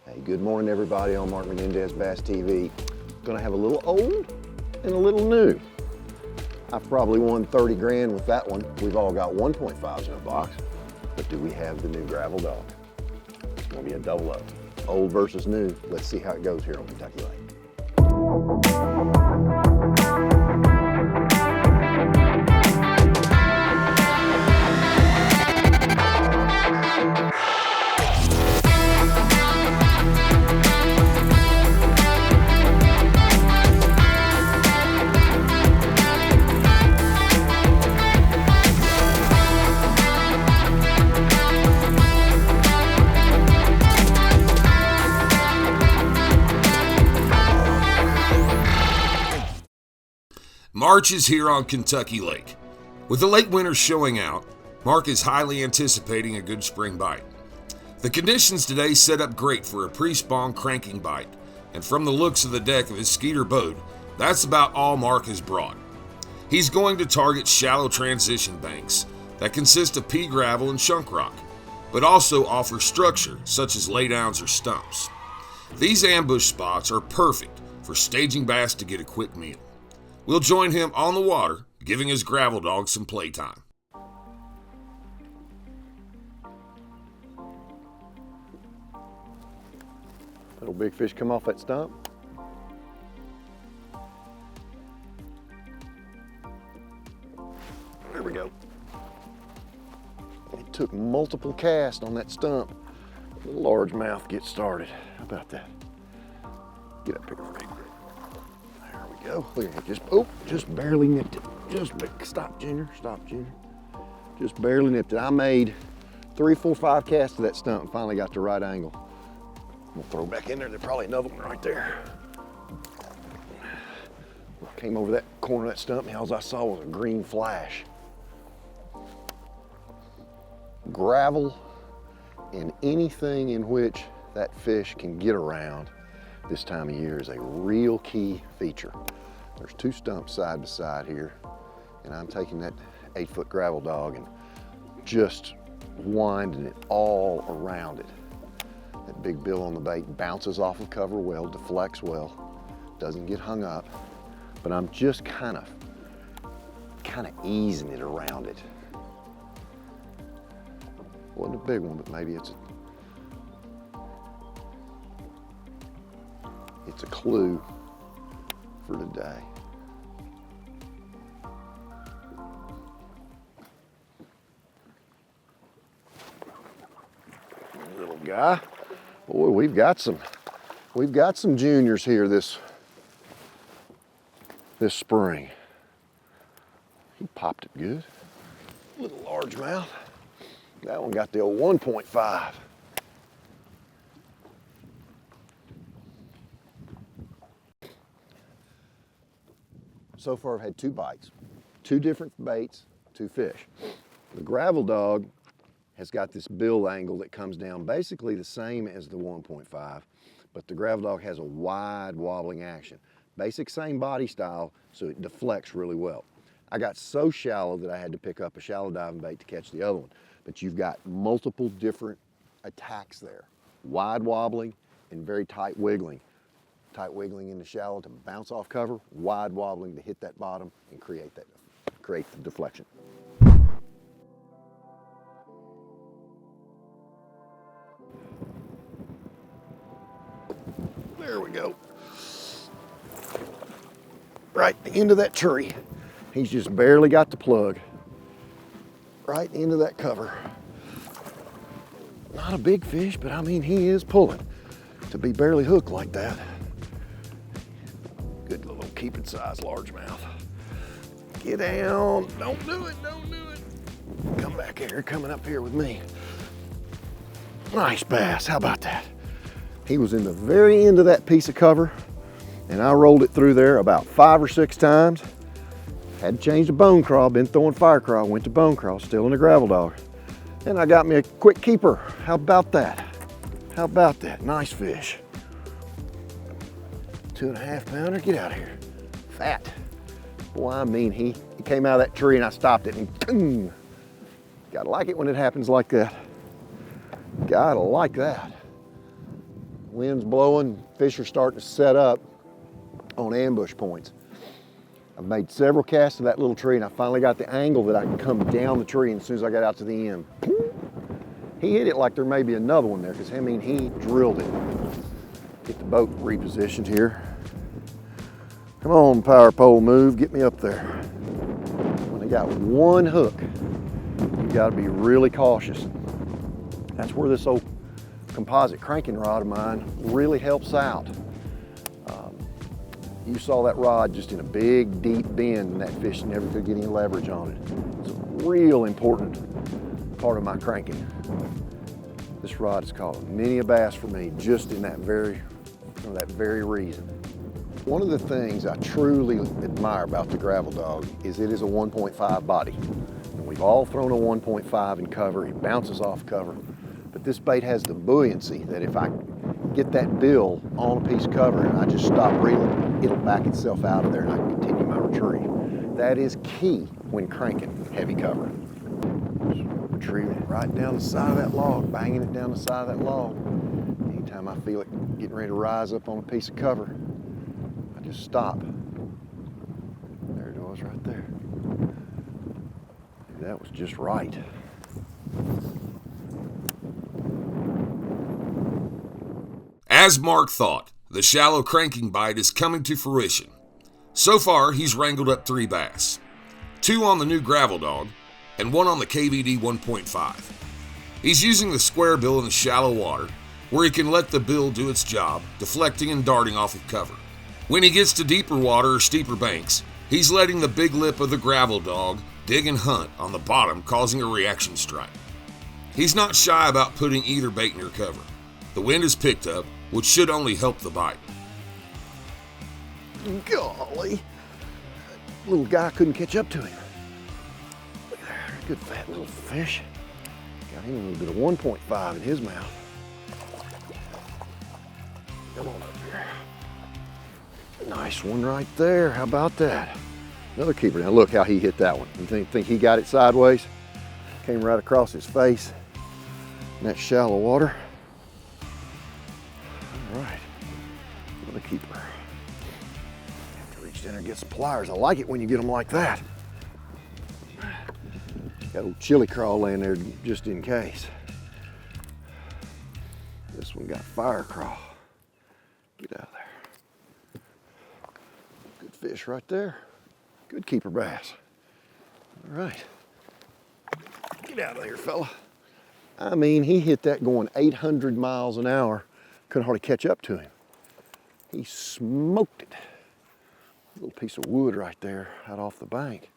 Hey, good morning everybody on Mark Menendez Bass TV. Gonna have a little old and a little new. I've probably won 30 grand with that one. We've all got 1.5s in a box, but do we have the new gravel dog? It's gonna be a double up. Old versus new. Let's see how it goes here on Kentucky Lake. March is here on Kentucky Lake. With the late winter showing out, Mark is highly anticipating a good spring bite. The conditions today set up great for a pre-spawn cranking bite, and from the looks of the deck of his Skeeter boat, that's about all Mark has brought. He's going to target shallow transition banks that consist of pea gravel and chunk rock, but also offer structure such as laydowns or stumps. These ambush spots are perfect for staging bass to get a quick meal. We'll join him on the water, giving his gravel dog some playtime. Little big fish come off that stump. There we go. It took multiple casts on that stump. The largemouth gets started. How about that? Get up here, Rick. There we go. Look at it. Just barely nipped it. Stop, Junior. Stop, Junior. Just barely nipped it. I made 3, 4, 5 casts to that stump and finally got the right angle. We'll throw back in there. There's probably another one right there. Came over that corner of that stump and all I saw was a green flash. Gravel and anything in which that fish can get around this time of year is a real key feature. There's 2 stumps side by side here, and I'm taking that 8-foot gravel dog and just winding it all around it. That big bill on the bait bounces off of cover well, deflects well, doesn't get hung up, but I'm just kind of easing it around it. Wasn't a big one, but maybe it's a clue for today. Little guy. Boy, we've got some juniors here this spring. He popped it good. Little largemouth. That one got the old 1.5. So far I've had 2 bites, 2 different baits, 2 fish. The gravel dog has got this bill angle that comes down basically the same as the 1.5, but the gravel dog has a wide wobbling action. Basic same body style, so it deflects really well. I got so shallow that I had to pick up a shallow diving bait to catch the other one, but you've got multiple different attacks there. Wide wobbling and very tight wiggling. Tight wiggling in the shallow to bounce off cover, wide wobbling to hit that bottom and create the deflection. There we go. Right into that tree. He's just barely got the plug. Right into that cover. Not a big fish, but I mean, he is pulling. To be barely hooked like that. Good little keeping size largemouth. Get down. Don't do it. Come back here, coming up here with me. Nice bass. How about that? He was in the very end of that piece of cover, and I rolled it through there about 5 or 6 times. Had to change the bone crawl, been throwing fire crawl, went to bone crawl, still in the gravel dog. And I got me a quick keeper. How about that? How about that? Nice fish. 2.5 pounder, get out of here. Fat. Boy, I mean, he came out of that tree and I stopped it and boom. Gotta like it when it happens like that. Gotta like that. Wind's blowing, fish are starting to set up on ambush points. I've made several casts of that little tree, and I finally got the angle that I can come down the tree, and as soon as I got out to the end, he hit it like there may be another one there, because I mean, he drilled it. Get the boat repositioned here. Come on, power pole, move, get me up there. When they got one hook, you gotta be really cautious. That's where this old composite cranking rod of mine really helps out. You saw that rod just in a big, deep bend, and that fish never could get any leverage on it. It's a real important part of my cranking. This rod is called a mini bass for me, just in that very reason. One of the things I truly admire about the gravel dog is it is a 1.5 body. And we've all thrown a 1.5 in cover, it bounces off cover. But this bait has the buoyancy that if I get that bill on a piece of cover and I just stop reeling, it'll back itself out of there and I can continue my retrieve. That is key when cranking heavy cover. Just retrieving it right down the side of that log, banging it down the side of that log. Anytime I feel it getting ready to rise up on a piece of cover, I just stop. There it was right there. That was just right. As Mark thought, the shallow cranking bite is coming to fruition. So far, he's wrangled up 3 bass, 2 on the new gravel dog, and 1 on the KVD 1.5. He's using the Squarebill in the shallow water, where he can let the bill do its job, deflecting and darting off of cover. When he gets to deeper water or steeper banks, he's letting the big lip of the gravel dog dig and hunt on the bottom, causing a reaction strike. He's not shy about putting either bait near cover. The wind has picked up, which should only help the bite. Golly, that little guy couldn't catch up to him. Look there, good fat little fish. Got him a little bit of 1.5 in his mouth. Come on up here. Nice one right there, how about that? Another keeper. Now look how he hit that one. You think he got it sideways? Came right across his face in that shallow water. All right, another keeper. Have to reach down there and get some pliers. I like it when you get them like that. Got a little chili crawl laying there just in case. This one got fire crawl. Get out of there. Good fish right there. Good keeper bass. All right. Get out of there, fella. I mean, he hit that going 800 miles an hour. Couldn't hardly catch up to him. He smoked it. A little piece of wood right there out off the bank.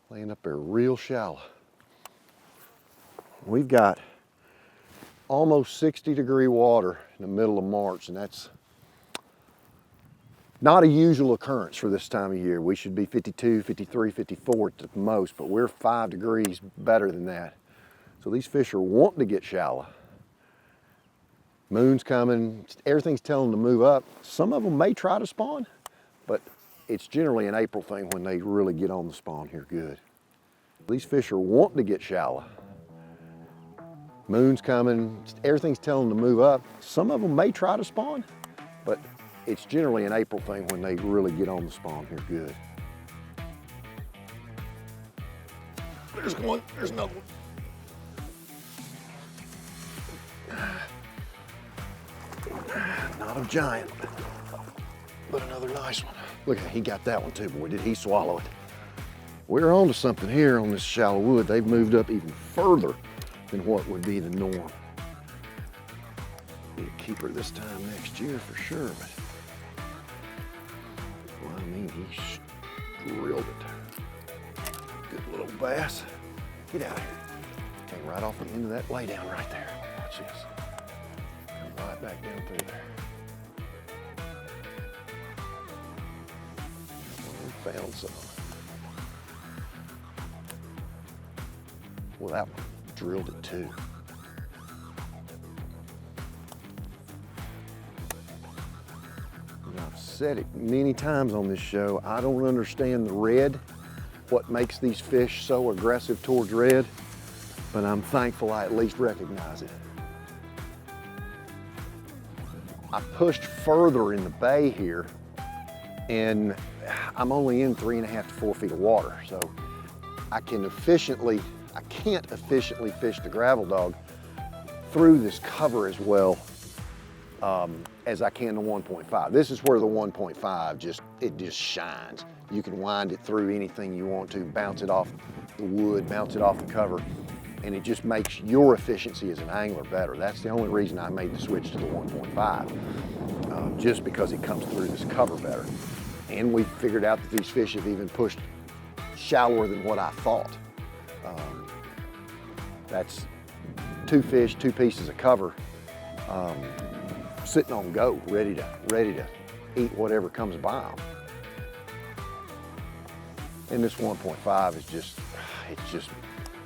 Laying up there real shallow. We've got almost 60-degree water in the middle of March, and that's not a usual occurrence for this time of year. We should be 52, 53, 54 at the most, but we're 5 degrees better than that. So these fish are wanting to get shallow. Moon's coming, everything's telling them to move up. Some of them may try to spawn, but it's generally an April thing when they really get on the spawn here good. These fish are wanting to get shallow. Moon's coming, everything's telling them to move up. Some of them may try to spawn, but it's generally an April thing when they really get on the spawn here good. There's one, there's another one. Not a giant, but another nice one. Look, he got that one too, boy, did he swallow it. We're on to something here on this shallow wood. They've moved up even further than what would be the norm. Be a keeper this time next year for sure, but well, I mean, he drilled it. Good little bass. Get out of here. Came right off the end of that laydown right there. Watch this. Come right back down through there. We found some. Well, that one drilled it too. And I've said it many times on this show, I don't understand the red, what makes these fish so aggressive towards red, but I'm thankful I at least recognize it. I pushed further in the bay here, and I'm only in 3.5 to 4 feet of water, so I can't efficiently fish the gravel dog through this cover as well as I can the 1.5. This is where the 1.5 just shines. You can wind it through anything you want to, bounce it off the wood, bounce it off the cover, and it just makes your efficiency as an angler better. That's the only reason I made the switch to the 1.5, just because it comes through this cover better. And we figured out that these fish have even pushed shallower than what I thought. That's 2 fish, 2 pieces of cover, sitting on go, ready to eat whatever comes by them. And this 1.5 is just,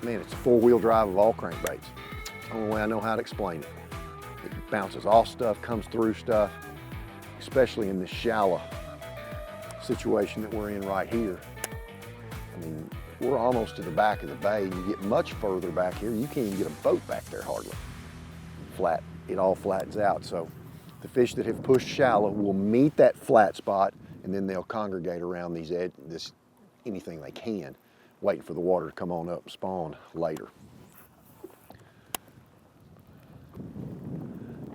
man, it's a 4-wheel drive of all crankbaits. It's the only way I know how to explain it. It bounces off stuff, comes through stuff, especially in this shallow situation that we're in right here. I mean, we're almost to the back of the bay. You get much further back here, you can't even get a boat back there hardly. Flat, it all flattens out. So the fish that have pushed shallow will meet that flat spot, and then they'll congregate around these anything they can, waiting for the water to come on up and spawn later.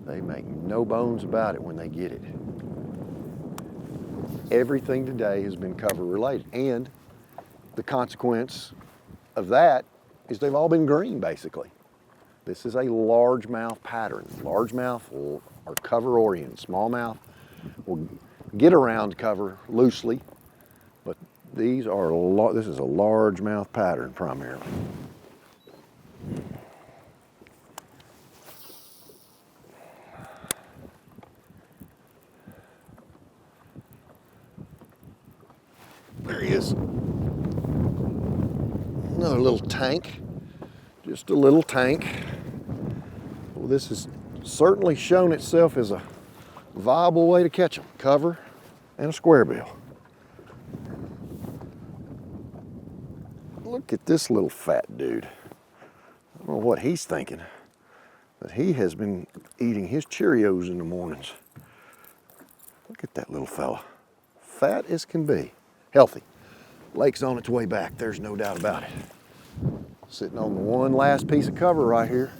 They make no bones about it when they get it. Everything today has been cover related, and the consequence of that is they've all been green basically. This is a largemouth pattern. Largemouth are cover oriented. Smallmouth will get around cover loosely, but this is a largemouth pattern primarily. There he is. Another little tank, just a little tank. Well, this has certainly shown itself as a viable way to catch them. Cover and a square bill. Look at this little fat dude. I don't know what he's thinking, but he has been eating his Cheerios in the mornings. Look at that little fella. Fat as can be. Healthy. Lake's on its way back, there's no doubt about it. Sitting on the one last piece of cover right here.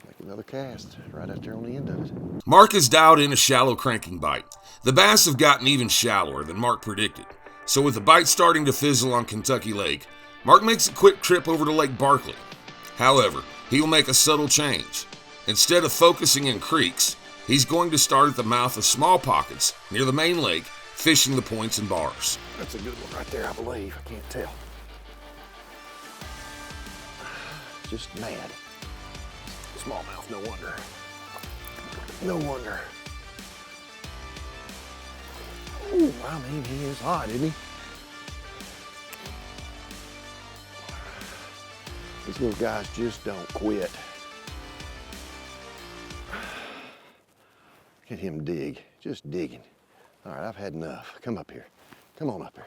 Make another cast right out there on the end of it. Mark has dialed in a shallow cranking bite. The bass have gotten even shallower than Mark predicted. So with the bite starting to fizzle on Kentucky Lake, Mark makes a quick trip over to Lake Barkley. However, he will make a subtle change. Instead of focusing in creeks, he's going to start at the mouth of small pockets near the main lake, fishing the points and bars. That's a good one right there, I believe. I can't tell. Just mad. Smallmouth, no wonder. No wonder. Ooh, I mean, he is hot, isn't he? These little guys just don't quit. Look at him dig, just digging. All right, I've had enough. Come up here. Come on up here.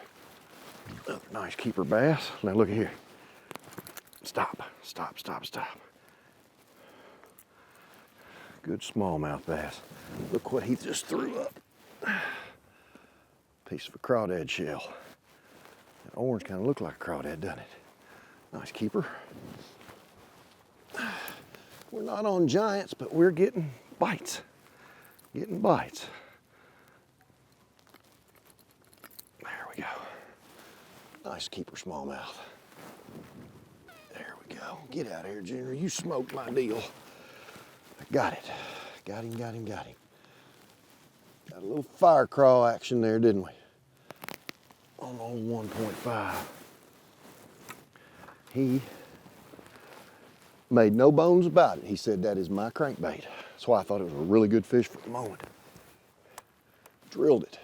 Another nice keeper bass. Now look at here. Stop, stop, stop, stop. Good smallmouth bass. Look what he just threw up. Piece of a crawdad shell. That orange kind of looked like a crawdad, doesn't it? Nice keeper. We're not on giants, but we're getting bites. Getting bites. There we go. Nice keeper smallmouth. There we go. Get out of here, Junior. You smoked my deal. I got it. Got him, got him, got him. Got a little fire crawl action there, didn't we? On old 1.5. He made no bones about it. He said, that is my crankbait. That's why I thought it was a really good fish for the moment. Drilled it.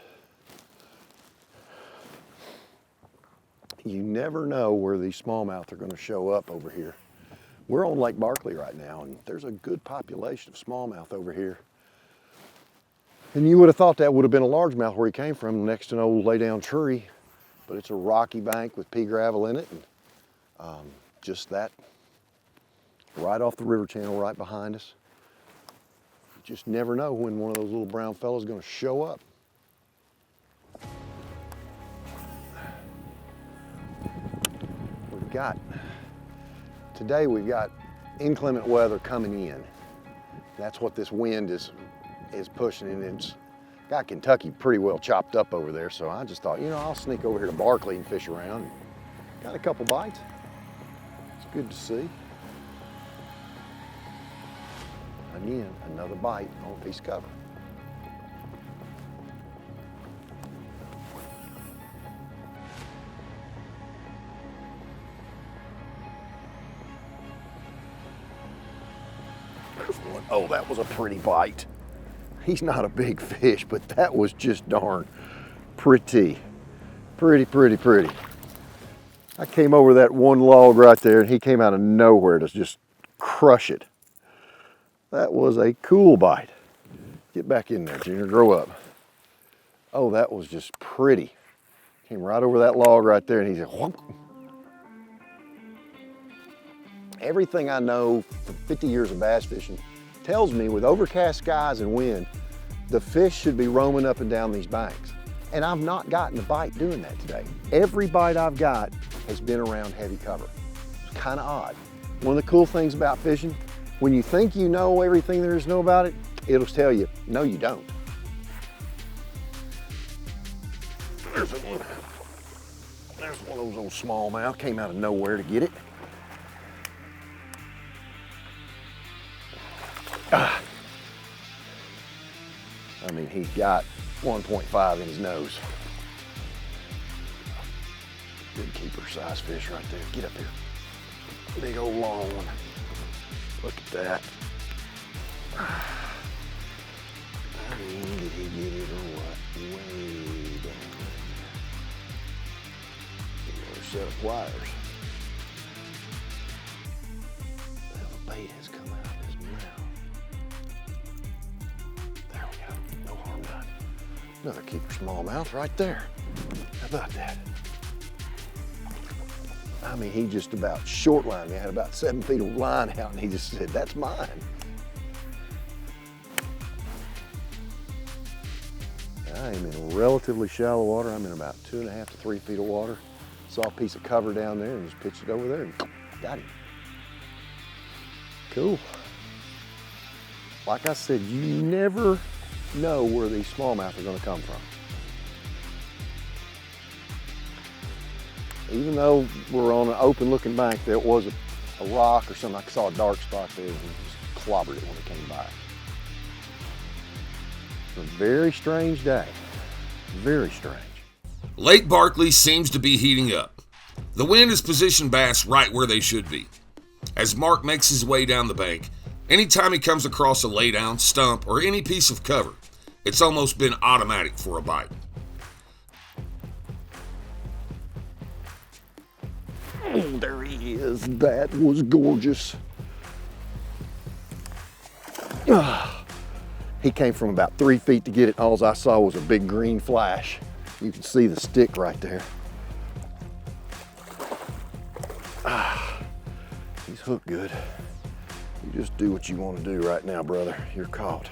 You never know where these smallmouth are going to show up over here. We're on Lake Barkley right now, and there's a good population of smallmouth over here. And you would have thought that would have been a largemouth where he came from, next to an old lay-down tree, but it's a rocky bank with pea gravel in it, and just that, right off the river channel right behind us. just never know when one of those little brown fellows is going to show up. Today we've got inclement weather coming in. That's what this wind is pushing, and it's got Kentucky pretty well chopped up over there. So I just thought, you know, I'll sneak over here to Barkley and fish around. Got a couple bites. It's good to see. Again, another bite on a piece of cover. Oh, that was a pretty bite. He's not a big fish, but that was just darn pretty. Pretty. I came over that one log right there, and he came out of nowhere to just crush it. That was a cool bite. Get back in there, Junior, grow up. Oh, that was just pretty. Came right over that log right there, and he said, whoop. Everything I know from 50 years of bass fishing tells me with overcast skies and wind, the fish should be roaming up and down these banks. And I've not gotten a bite doing that today. Every bite I've got has been around heavy cover. It's kind of odd. One of the cool things about fishing, when you think you know everything there is to know about it, it'll tell you, no, you don't. There's one of those old smallmouth, came out of nowhere to get it. I mean, he's got 1.5 in his nose. Good keeper size fish right there. Get up here. Big old long one. Look at that. I mean, did he get it or what? Way down there. Another set of pliers. Well, the bait has come out of his mouth. There we go. No harm done. Another keeper smallmouth right there. How about that? I mean, he just about short lined me. I had about 7 feet of line out, and he just said, that's mine. I am in relatively shallow water. I'm in about 2.5 to 3 feet of water. Saw a piece of cover down there and just pitched it over there and got him. Cool. Like I said, you never know where these smallmouth are going to come from. Even though we're on an open looking bank, there was a rock or something. I saw a dark spot there and just clobbered it when it came by. It's a very strange day. Very strange. Lake Barkley seems to be heating up. The wind has positioned bass right where they should be. As Mark makes his way down the bank, anytime he comes across a laydown, stump, or any piece of cover, it's almost been automatic for a bite. Oh, there he is. That was gorgeous. He came from about 3 feet to get it. All I saw was a big green flash. You can see the stick right there. He's hooked good. You just do what you want to do right now, brother. You're caught.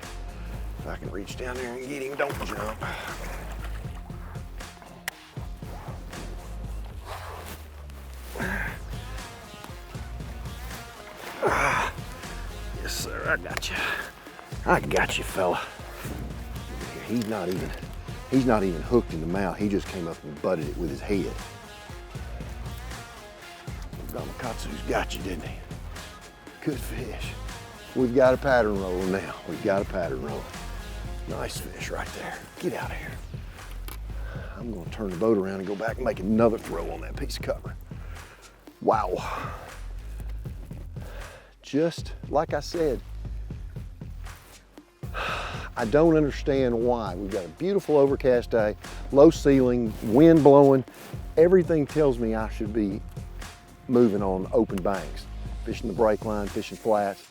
If I can reach down there and get him, don't jump. Yes, sir, I got you. I got you, fella. He's not even hooked in the mouth. He just came up and butted it with his head. Gamakatsu's got you, didn't he? Good fish. We've got a pattern roller now. We've got a pattern roller. Nice fish right there. Get out of here. I'm gonna turn the boat around and go back and make another throw on that piece of cover. Wow. Just like I said, I don't understand why. We've got a beautiful overcast day, low ceiling, wind blowing. Everything tells me I should be moving on open banks, fishing the break line, fishing flats.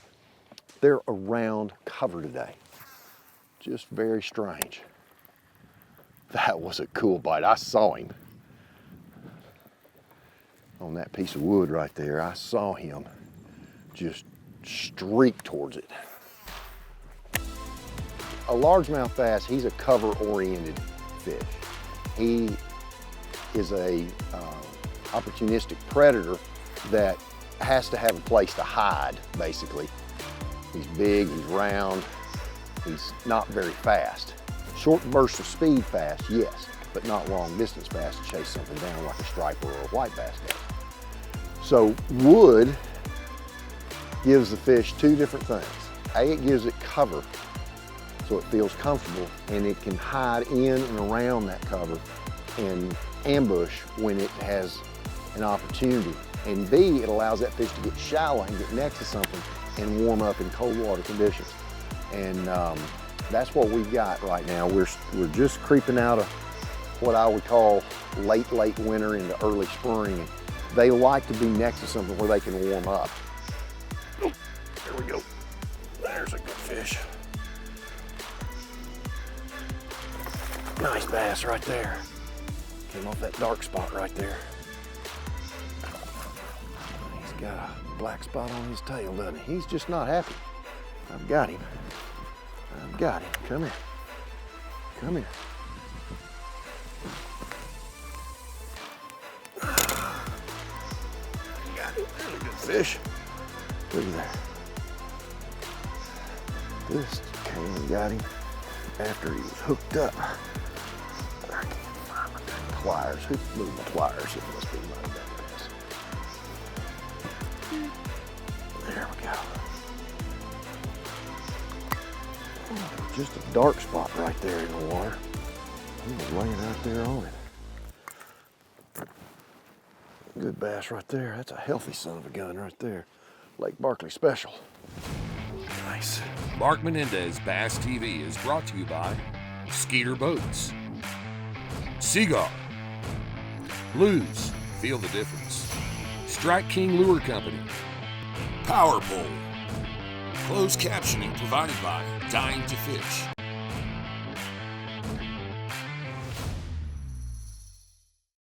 They're around cover today. Just very strange. That was a cool bite. I saw him on that piece of wood right there. I saw him just streak towards it. a largemouth bass, he's a cover-oriented fish. He is a opportunistic predator that has to have a place to hide, basically. He's big, he's round, he's not very fast. Short bursts of speed fast, yes, but not long distance fast to chase something down like a striper or a white bass does. So wood gives the fish two different things. A, it gives it cover, so it feels comfortable, and it can hide in and around that cover and ambush when it has an opportunity. And B, it allows that fish to get shallow and get next to something and warm up in cold water conditions. And that's what we've got right now. We're just creeping out of what I would call late winter into early spring. And they like to be next to something where they can warm up. Oh, there we go. There's a good fish. Nice bass right there. Came off that dark spot right there. He's got a black spot on his tail, doesn't he? He's just not happy. I've got him. I've got him. Come here. Come here. Got him. There's a good fish. Look at that. This came and got him after he was hooked up. I can't find my dang pliers. Who moved my pliers? It must be my dumb ass. There we go. Oh, just a dark spot right there in the water. I'm gonna lay it out there on it. Good bass right there. That's a healthy son of a gun right there. Lake Barkley special. Nice. Mark Menendez Bass TV is brought to you by Skeeter Boats, Seaguar, Lews, feel the difference, Strike King Lure Company, Power Pole, closed captioning provided by Dying to Fish.